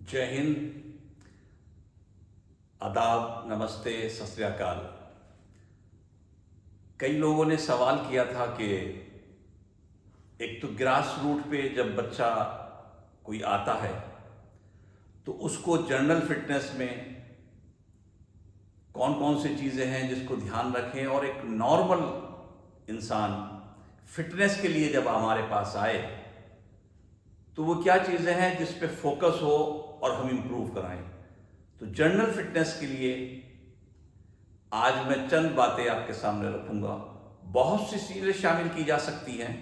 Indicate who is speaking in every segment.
Speaker 1: जय हिंद, आदाब, नमस्ते, सत श्री अकाल। कई लोगों ने सवाल किया था कि एक तो ग्रास रूट पे जब बच्चा कोई आता है तो उसको जनरल फिटनेस में कौन कौन सी चीज़ें हैं जिसको ध्यान रखें, और एक नॉर्मल इंसान फिटनेस के लिए जब हमारे पास आए तो वो क्या चीज़ें हैं जिस पे फोकस हो और हम इम्प्रूव कराएं। तो जनरल फिटनेस के लिए आज मैं चंद बातें आपके सामने रखूंगा। बहुत सी चीज़ें शामिल की जा सकती हैं,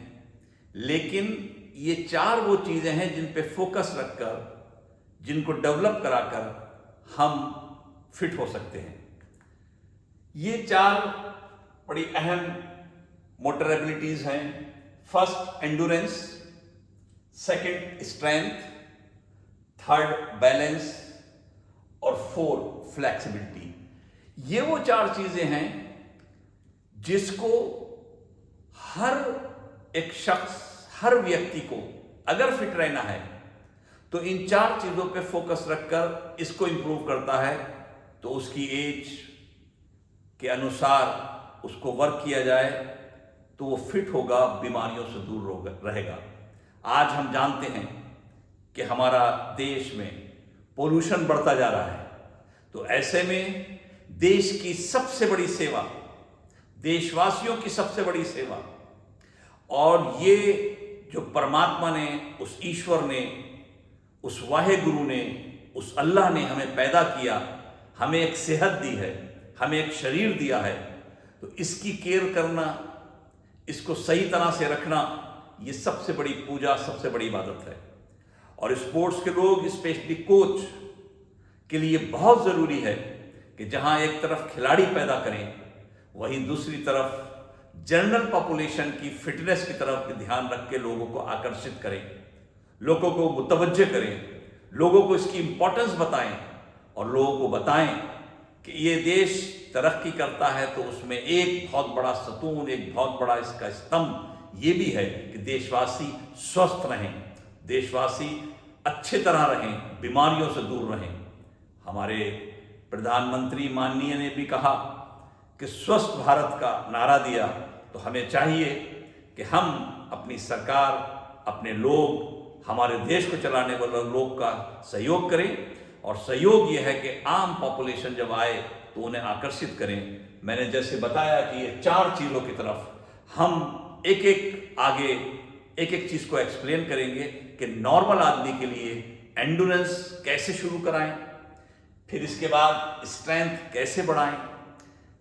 Speaker 1: लेकिन ये चार वो चीज़ें हैं जिन पे फोकस रखकर, जिनको डेवलप कराकर हम फिट हो सकते हैं। ये चार बड़ी अहम मोटर एबिलिटीज़ हैं। First endurance, second strength, third balance और फोर्थ फ्लेक्सिबिलिटी। ये वो चार चीजें हैं जिसको हर एक शख्स, हर व्यक्ति को अगर फिट रहना है तो इन चार चीजों पे फोकस रखकर इसको इंप्रूव करता है। तो उसकी एज के अनुसार उसको वर्क किया जाए तो वो फिट होगा, बीमारियों से दूर रहेगा। आज हम जानते हैं कि हमारा देश में पोल्यूशन बढ़ता जा रहा है, तो ऐसे में देश की सबसे बड़ी सेवा, देशवासियों की सबसे बड़ी सेवा, और ये जो परमात्मा ने, उस ईश्वर ने, उस वाहे गुरु ने, उस अल्लाह ने हमें पैदा किया, हमें एक सेहत दी है, हमें एक शरीर दिया है, तो इसकी केयर करना, इसको सही तरह से रखना, ये सबसे बड़ी पूजा, सबसे बड़ी इबादत है। और स्पोर्ट्स के लोग, स्पेशली कोच के लिए बहुत ज़रूरी है कि जहां एक तरफ खिलाड़ी पैदा करें, वहीं दूसरी तरफ जनरल पॉपुलेशन की फिटनेस की तरफ ध्यान रख के लोगों को आकर्षित करें, लोगों को मुतवज्जे करें, लोगों को इसकी इंपॉर्टेंस बताएं और लोगों को बताएं कि ये देश तरक्की करता है तो उसमें एक बहुत बड़ा सतून, एक बहुत बड़ा इसका स्तंभ ये भी है कि देशवासी स्वस्थ रहें, देशवासी अच्छे तरह रहें, बीमारियों से दूर रहें। हमारे प्रधानमंत्री माननीय ने भी कहा कि स्वस्थ भारत का नारा दिया, तो हमें चाहिए कि हम अपनी सरकार, अपने लोग, हमारे देश को चलाने वाले लोग का सहयोग करें। और सहयोग ये है कि आम पॉपुलेशन जब आए तो उन्हें आकर्षित करें। मैंने जैसे बताया कि ये चार चीज़ों की तरफ हम एक एक आगे एक एक चीज़ को एक्सप्लेन करेंगे कि नॉर्मल आदमी के लिए एंडोरेंस कैसे शुरू कराएं, फिर इसके बाद स्ट्रेंथ कैसे बढ़ाएं,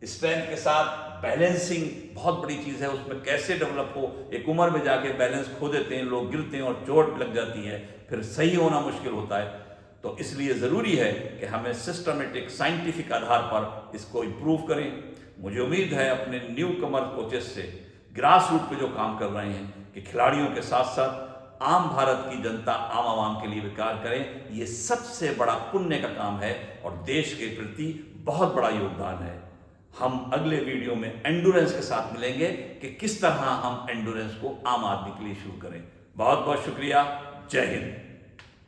Speaker 1: स्ट्रेंथ के साथ बैलेंसिंग बहुत बड़ी चीज़ है, उसमें कैसे डेवलप हो। एक उम्र में जाके बैलेंस खो देते हैं लोग, गिरते हैं और चोट लग जाती है, फिर सही होना मुश्किल होता है। तो इसलिए ज़रूरी है कि हमें सिस्टमेटिक, साइंटिफिक आधार पर इसको इम्प्रूव करें। मुझे उम्मीद है अपने न्यू कमर कोचेस से, ग्रास रूट पे जो काम कर रहे हैं, कि खिलाड़ियों के साथ साथ आम भारत की जनता, आम आवाम के लिए भी कार्य करें। ये सबसे बड़ा पुण्य का काम है और देश के प्रति बहुत बड़ा योगदान है। हम अगले वीडियो में एंडोरेंस के साथ मिलेंगे कि किस तरह हम एंडोरेंस को आम आदमी के लिए शुरू करें। बहुत बहुत शुक्रिया। जय हिंद।